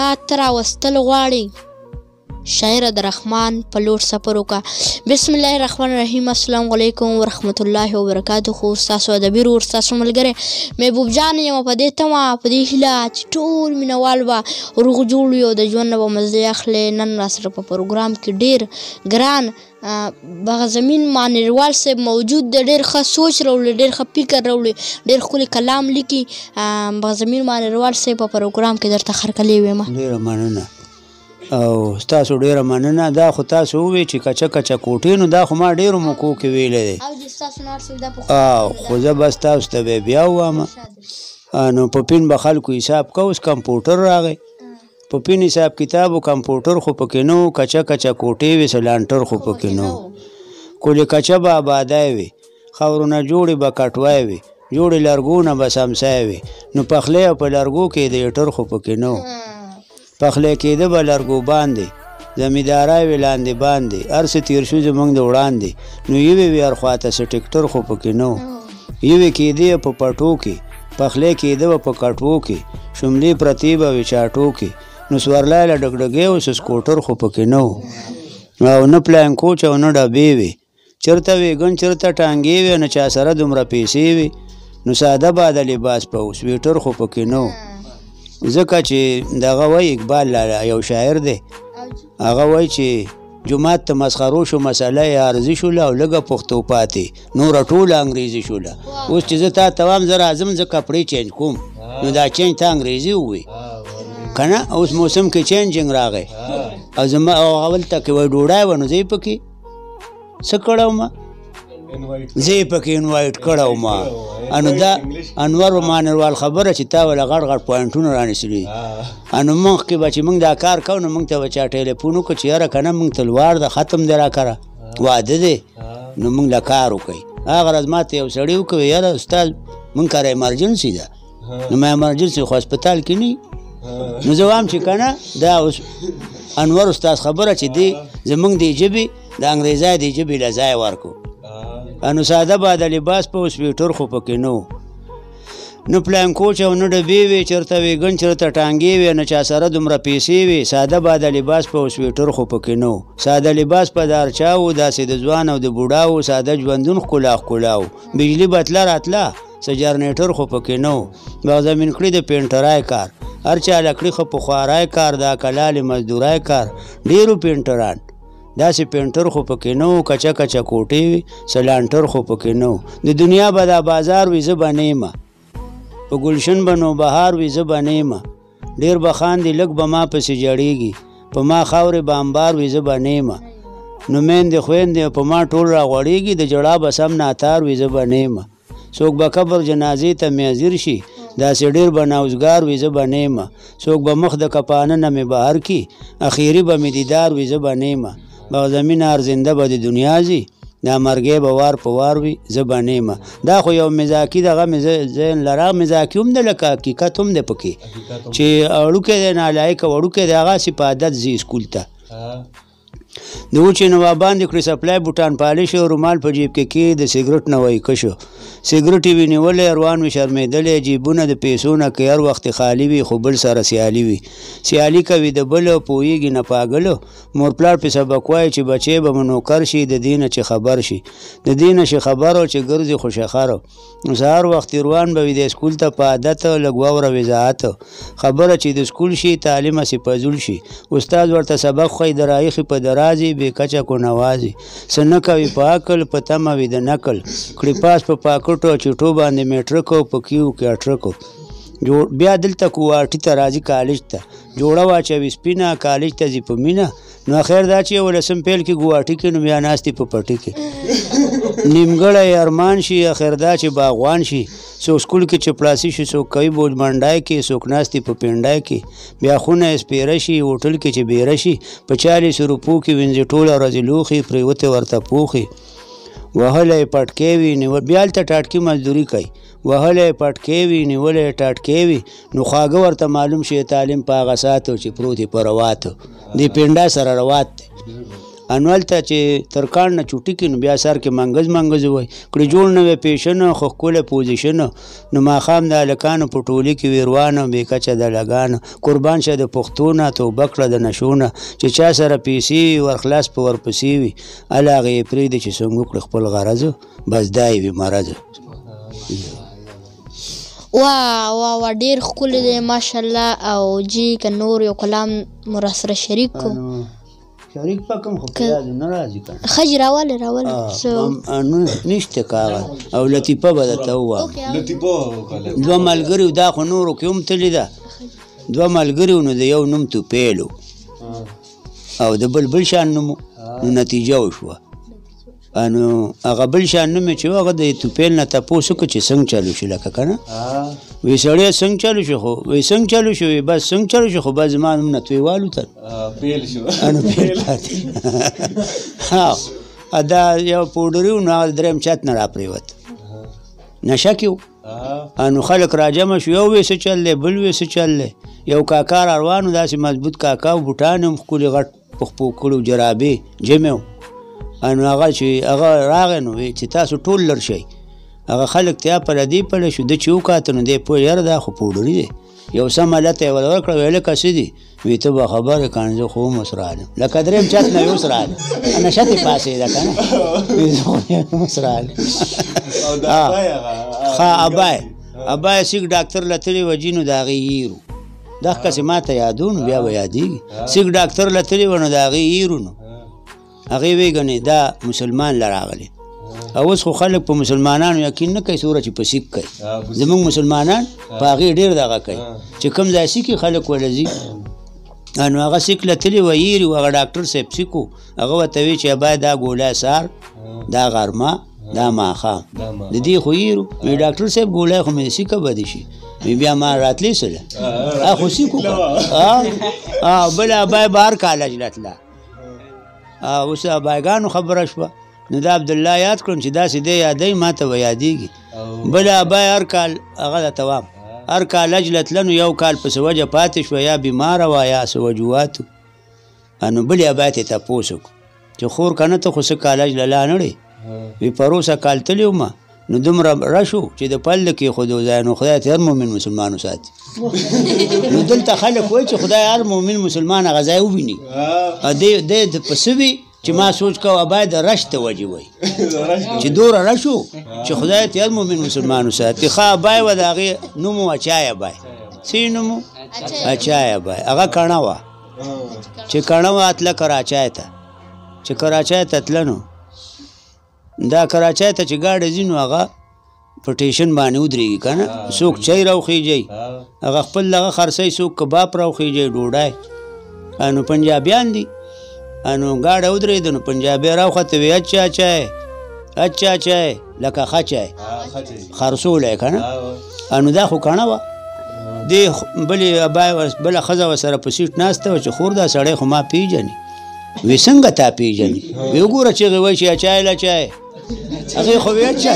مراد ته راوستل غواړي شاعر د رحمان په لور سفر وکړه. بسم الله الرحمن الرحیم. السلام علیکم ورحمت الله وبرکاته. ستاسو ادبي ورور ستاسو ملګری محبوب جان یم. په دې تمه په دې هیله چې ټول مینوال به روغ جوړ وي او د ژوند نه به مزې اخلي. نن راسره په پروګرام کې ډېر ګران بغزمین مانیروال صاحب موجود دی. ډېر ښه سوچ راوړي، ډېر ښه فکر راوړي، ډېر ښکلی کلام لیکي. بغزمین مانیروال صاحب په پروګرام کې درته هرکلی وایم. ډېره مننه او ستاسو ډېره مننه. دا خو تاسو ووایئ چې کچه کچه کوټې نو دا خو ما ډېرو موقعو کې ویلی دی خو زه بس تاسو ته بیا ووایم. نو په پین به خلکو حساب کو. اوس کمپیوټر راغی، په پین حساب کتاب و کمپیوټر خو پکې نه و، کچه کچه کوټې وې، سلانټر خو پکې نه و. کلي کچه به آبادی وي، خاورونه جوړې به کټوی وي، جوړې لرګونه به سمسای وي. نو پخلی او په لرګو کې د هیټر خو پکې نه و. پخلی کېده به لرګو باندې، زمینداری وې لاندې باندې، هر څه تېر شو زموږ د وړاندې. نو یوې وې هر خواته څه ټکټر خو پکې نه و. یوې کېدې په پټو کې، پخلی کېده به په کټوو کې، شملې پرتې به وې چاټو کې. نو سورلی له ډګډګۍ و سکوټر خو پکې نه و. او نه پلاین کوچ او نه ډبې وې. چېرته ویګن چېرته ټانګې وې، نه چا سره دومره پیسې وې. نو ساده باده لباس په و، سویټر خو پکې نه و. ځکه چې دغه وایي اقبال لاله یو شاعر دی، هغه وایي چې جومات ته مسخرو شو مسله یې عرضي شوله او لږه پښتو پاتې نوره ټوله انګریزي شوله. اوس چې زه تا ته وایم زه راځم زه کپړې چینج کوم نو دا چینج ته انګریزي ووایي که نه. اوس موسم کې چینجنګ راغی او زما هلته کې وایي ډوډۍ وه نو زه یې پکې څه کړی ومه، زه یې پکې انوایټ کړی ومه. نو دا انور مانیروال خبره چې تا وله غټ غټ پوینټونه رانیسلي. نو مخکې به چې موږ دا کار کوو نو موږ ته به چا ټیلیفون وکړو چې یاره که نه موږ ته لوړ ده ختم دی را کره واده دی نو موږ له کار وکوئ. هغه ورځ ما ته یو سړي وکړو یاره استاد موږ کره ایمرجنسي ده. نو ما ایمرجنسي خو هسپتال کې نه نو زه وایم چې که نه دا اوس انور استاد خبره چې دی زموږ دې ژبې د انګریزۍ دې ژبې له ځای ورکړو. نو ساده باده لباس په سویټر خو پکې نه و. نه پلاین کوچ او نه ډبې وې، چېرته ویګن چېرته ټانګې وې، نه چا سره دومره پیسې وې. ساده باده لباس په سویټر خو پکې نه و. ساده لباس په د هر چا و، داسې د ځوان او د بوډا و. ساده ژوندون ښکلا ښکلا و. بجلي به تله راتله، څه جرنیټر خو پکې نه و. بغزمین کړي د پینټرای کار، هر چا لکړي خو په خوارای کار، دا کلالې مزدورای کار. ډېرو پینټران داسې پینټر خو پکې نه و. کچه کچه کوټې وي، سلانټر خو پکې نه و. د دنیا به دا بازار وي زه به نه یمه، په ګلشن به نوبهار وي زه به نه یمه. ډېر به خاندي لږ به ما پسې جړېږي، په ما خاورې به امبار وي زه به نه یمه. نو میندې خویندې په ما ټول راغوړېږي، د ژړا به سم ناتار وي زه به نه یمه. څوک به قبر جنازې ته مې حاضر شي، داسې ډېر به نوزګار وي زه به نه یمه. څوک به مخ د کپانه نه مې بهر کي، اخري به مې دیدار وي زه به نه یمه. بغزمین هرزنده به د دنیا ځي، دا مرګی به وار په وار وي زه به نه یمه. دا خو یو مزاکي دغه ذهن لره، مزاکي هم دی لکه حقیقت هم دی پکې چې اړوکی دی نالایقه وړوکی دی هغسې په عادت ځي سکول ته. د وچې نوابان د کړي سپلای بوټان پالش او رومال په جیب کې د سګرټ نه وایکه شو. سګرټ یې ونیولی روان وي شرمېدلی، جیبونه د پیسو نه که هر وخت خالي وي خو بل سره سیالي وي. سیالي کوي د بلو پوهېږي نه پاګلو. مور پلار پې سبق وایي چې بچی به مو نوکر شي د دې نه چې خبر شي، د دې نه چې خبر او چې ګرځي خوشخرو. سهار وخت روان به وي د سکول ته په عادت لږ واوره وضاحت خبره چې د سکول شي تعلیم هسې فضول شي. استاد ورته سبق ښایي د رایخي په درازي بې کچه کو نوازي. څه نه کوي په عقل په تمه وي د نقل، کړي پاس په پاکټو او چټو باندې میټرک او په کیو کې اټرکو. بیا دلته کوواټي ته راځي کالج ته، جوړه واچوي سپینه کالج ته ځي په مینه. نو خیر دا چې یولسم پیل کې ګواټي کې نو بیا ناستې په پټي کې نیمګړی ارمان شي. اخر دا چې باغوان شي، څوک سکول کې چپړاسي شي، څوک کوي بوج منډای کې، څوک ناستې په پینډای کې. بیا خونه یې سپېره شي، هوټل کې چې بیره شي، په 40 روپو کې وینځي ټوله ورځې لوښي، پرېوتې ورته پوښي. وهلی پټکی وي بیا هلته ټاټکي مزدوري کوي. وهلی پټکی وي نیولی ټاټکی وي، نو خواږه ورته معلوم شي تعلیم په هغه ساتو چې پروت یې په رواتو دې پینډا سره روات دی. انو هلته چې تر کاڼ نه چوټي کړي نو بیا سر کې منګز وای کړي جوړ نه وی پیشن خو ښکلی پوزیشن نو ماښام د هلکانو په ټولي کې ویروانه بې کچه د لګانه قربان شه د پښتو نه توبه کړه د نشو نه چې چا سره پیسې وي ورخلاص په ورپسې وي هله هغې یې پرېږدي چې څنګه وکړي خپل غرض بس دا یې وي مرض وا ډېر ښکلی دی ماشاءالله او جی که نور یو کلام مو راسره شریک کو شریک پکم خو په یاد نه راځي که ښه جي راولې نشته کاغذ او لطیفه به درته ووایم دوه ملګري دا خو نورو کې هم تللې ده دوه ملګري نو د یو نوم توپیل او د بل شان نوم نو نتیجه وشوه نو هغه بل شان نوم چې و هغه د توپیل نه تپوس وکړه چې څنګه چالو شي لکه که نه وی سړی څنګه چالو شو خو وی څنګه چالو شو وی بس څنګه چالو شو خو بس زما نوم نه توی والوتل پیل شو نو پیل پاتې دا یو پوډري و نو هغه درېیم چت نه راپرېوت نشه کې و نو خلک راجمع شو یو وی څه چل دی بل وی څه چل دی یو کاکا را روان و داسې مضبوط کاکا و بوټان هم ښکلي غټ پخپو کړي جرابې جمې و نو هغه چې هغه راغی نو وی چې تاسو ټول لر شئ هغه خلک تیا پردي پړی شو ده چې وکاته نو دی پوه یاره دا خو پوډري دی یو سم حالت یې ور ورکړه ویې لکه څه دي وی ته به خبرې کاڼې زه خو هم اوس رالم لکه درېیم چت نه یې اوس رالم نشه ترې پاسېده که نه وی زه خو یم اوس رالم ښه ابای سیک ډاکټر له تللی وه جي نو د هغې یېرو دغسې ما ته یادو نو بیا به یادېږي سیک ډاکټر له تللی وه نو د هغې یېرو نو هغې وی ګنې دا مسلمان له راغلی او اوس خو خلک په مسلمانانو یقین نه کوي څومره چې په سیک کوي زموږ مسلمانان په هغې ډېر دغه کوي چې کوم ځای سیکي خلک ورله ځي نو هغه سیک له تلي وه یېري و هغه ډاکټر صاحب سیک و هغه ورته وی چې باید دا ګولی سهار دا غرمه دا ماښام د دې خو یېرو وی ډاکټر صاحب ګولی خو مې د سیکه بدې شي وی بیا ما راتلی سله خو سیک وکړه بل ابای به هر کالج له تله اوس ابایګانو خبره شوه نو دا عبدالله یاد کړم چې داسې دی یادوي ما ته به یادېږي بل ابای هر کال هغه درته وایم هر کالج له تله نو یو کال په څه وجه پاتې شوه یا بیماره وه یا څه وجوهاتو نو بلې ابای ته یې تپوس وکړو چې خور که نه ته خو څه کالج له لا نړې وی پروسه کال تللی ومه نو دومره رشو چې د پل کېښودو ځای نو خدای ته هر مؤمن مسلمان وساتي نو دلته خلک وایي چې خدای هر مؤمن مسلمان هغه ځای وویني دی په څه وي چې ما سوچ کوه باید د رش ته وجې وایي چې دومره رشو چې خدای ته هر مؤمن مسلمان وساتي ښه ابای وه د هغې نوم و اچای ابای څه یې نوم و اچای ابای هغه کڼه وه چې کڼه وه تله کراچای ته چې کراچای ته تله نو دا کراچای ته چې ګاډی ځي نو هغه په ټیشن باندې ودرېږي که نه څوک چای راوخیږي هغه خپل دغه خرڅوي څوک کباب راوخیږي ډوډۍ نو پنجابیان دي نو ګاډی ودرېده نو پنجابی راوخته وی اچا چای لکه ښه چای خرڅولی که نه نو دا خو کڼه وه دې بله ښځه ورسره په سیټ ناسته وه چې خور دا سړی خو ما پیژني وی څنګه تا پیژني وی وګوره چغې وایي چې اچای له چای هغې خو وی اچا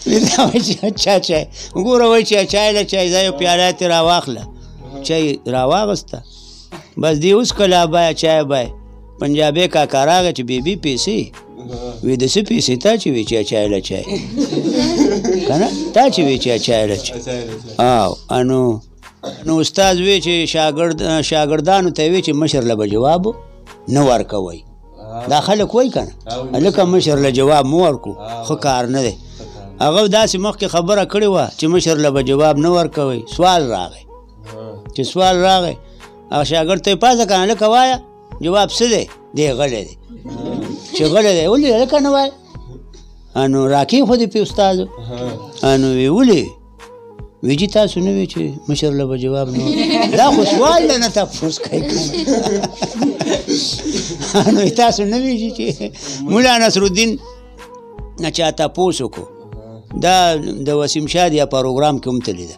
وی دا وایي چې اچا چای وګوره وایي چې اچای له چای دا یو پیاله ترې راواخله چای راواغسته بس دی اوس کله ابای چای ابای پنجابی کاکا راغی چې بیبي پیسې وی د څه پیسې تا چې وی چې اچای له چای که نه تا چې وی چې اچای له چای نو استاد وی چې شاګردانو ته وی چې مشر له به جواب نه ورکوئ دا خلک وایي که نه لکه مشر له جواب مو ورکو ښه کار نه دی هغه داسې مخکې خبره کړې وه چې مشر له به جواب نه ورکوئ سوال راغی چې سوال راغی هغه شاګرد ته یې پاسه که نه لکه وایه جواب څه دی دی غلی دی چې غلی دی ولې لکه نه وایه نو راکېښودې پې استادو نو وی ولې وی جي تاسو نه وی چې مشر له به جواب نه دا خو سوال دی نه تپوس کوي نو تاسو نه وی چې مولا نصرالدین نه چا تپوس وکړو دا د وسیم شاه یا پروګرام کې هم تللی ده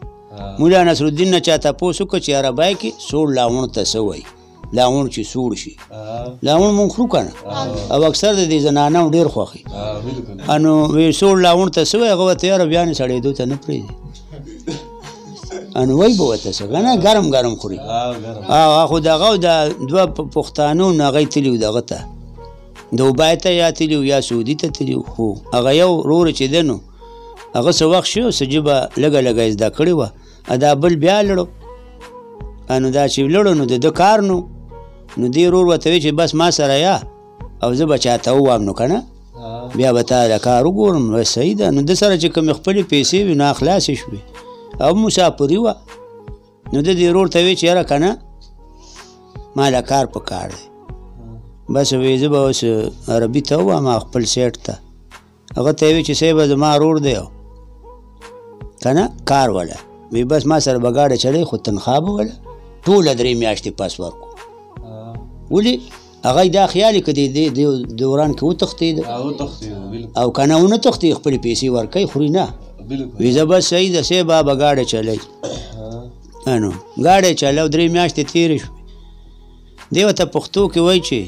مولا نصرالدین نه چا تپوس وکړو چې عربی کې سوړ لاغون ته څه وایي لاغون چې سوړ شي لاغون مونږ خورو که نه او اکثر د دې زنانو ډېر خوښي نو وی سوړ لاغون ته څه وایي هغه ورته یاره بیا نه سړېدو ته نه پرېږدي انو وای به ورته څه که نه ګرم ګرم خوري خو دغه د دوه پښتانو نه هغه تلي وو دغه ته دوبای ته یا تلي وو یا سعودي ته تلي وو خو هغه یو وروره چې دی نو هغه څه وخت شو څه ژبه لږه لږه زده کړې وه دا بل بیا لړو نو دا چې لړو نو د ده کار نو دې ورور ورته وی چې بس ما سره یا او زه به چاته ووایم نو که نه بیا به تا د کار وګورم نو صحیح ده نو ده سره چې کومې خپلې پیسې وي نو خلاصې شوې او مسافري وه نو ده دې ورور ته وی چې یاره که نه ما له کار په کار دی بس وی زه به اوس عربي ته ووایم خپل سیټ ته هغه ته یې وی چې صاحبه زما ورور دی که نه کار وله وی بس ما سره به ګاډه چلی خو تنخوا به وله ټوله 3 میاشتې پس ورکو ولې هغه دا خیال که د دوران کې وتښتېده او که نه ونه تښتي خپلې پیسې ورکوي خوري نه وی زه بس صحیح ده صاحبه به ګاډه چلی نو ګاډه یې چلی او 3 میاشتې تېرې شوې دی ورته پښتو کې وایي چې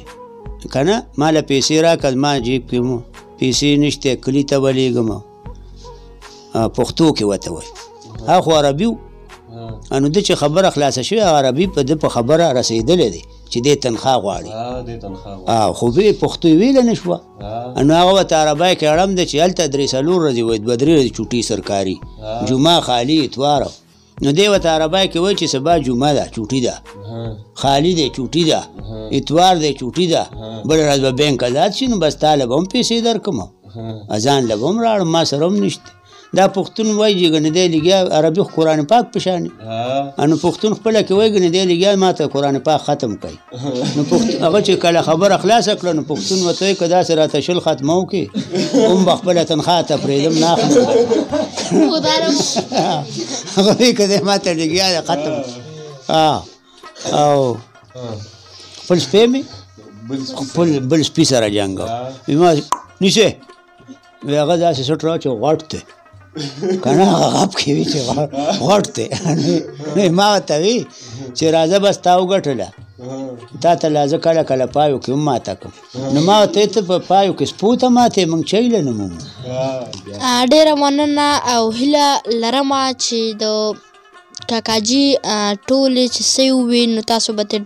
که نه ما له پیسې راکړه ما جیب کې مو پیسې نشته کلي ته به لېږم پښتو کې ورته وایي هغه خو عربي و نو ده چې خبره خلاصه شوې عربي په ده په خبره رسېدلی دی چې دی تنخوا غواړي خو بې پښتو یې ویله نه شوه نو هغه ورته عربی کې اړم دی چې هلته 3-4 ورځې وایي 2-3 ورځې چوټي سرکاري جمعه خالي اتوار نو دی ورته عربی کې وایي چې سبا جمعه ده چوټي ده خالي دی چوټي ده اتوار دی چوټي ده بله ورځ به بینک ازاد شي نو بس تا له به هم پیسې درکړم اذان له به هم راړم ما سره هم نشته دا پښتون وایي چې ګنې دی لګیا عربي خو قرآن پاک په شانې نو پښتون خپله کې وایي ګنې دی لګیا ما ته قرآن پاک ختم کوي نو هغه چې کله خبره خلاصه کړه نو پښتون ورته وایي که داسې راته شل ختمه وکړي هم به خپله تنخوا ته پرېږدم نه اخلم هغه وایي که دی ما ته لګیا دی ختم او خپل سپی مې بل سپي سره جنګ وي ما نیسې وی هغه داسې سټ را چې غټ دی که نه هغه غپ کې وي چې غټ دی نو ما ورته وي چې راځه بس تا وګټله تا ته لا زه کله کله پایو کې هم ماته کړم نو ما ورته ته په پایو کې سپو ته ماتې موږ چیله نه مومو ډېره مننه او هیله لرمه چې د کاکاجي ټولې چې څه ووي نو تاسو به ترې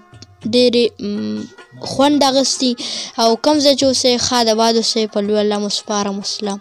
ډېرې خوند اخیستي او کوم ځای چې اوسئ ښاد آباد اوسئ په لوی الله مو سپارم. السلام.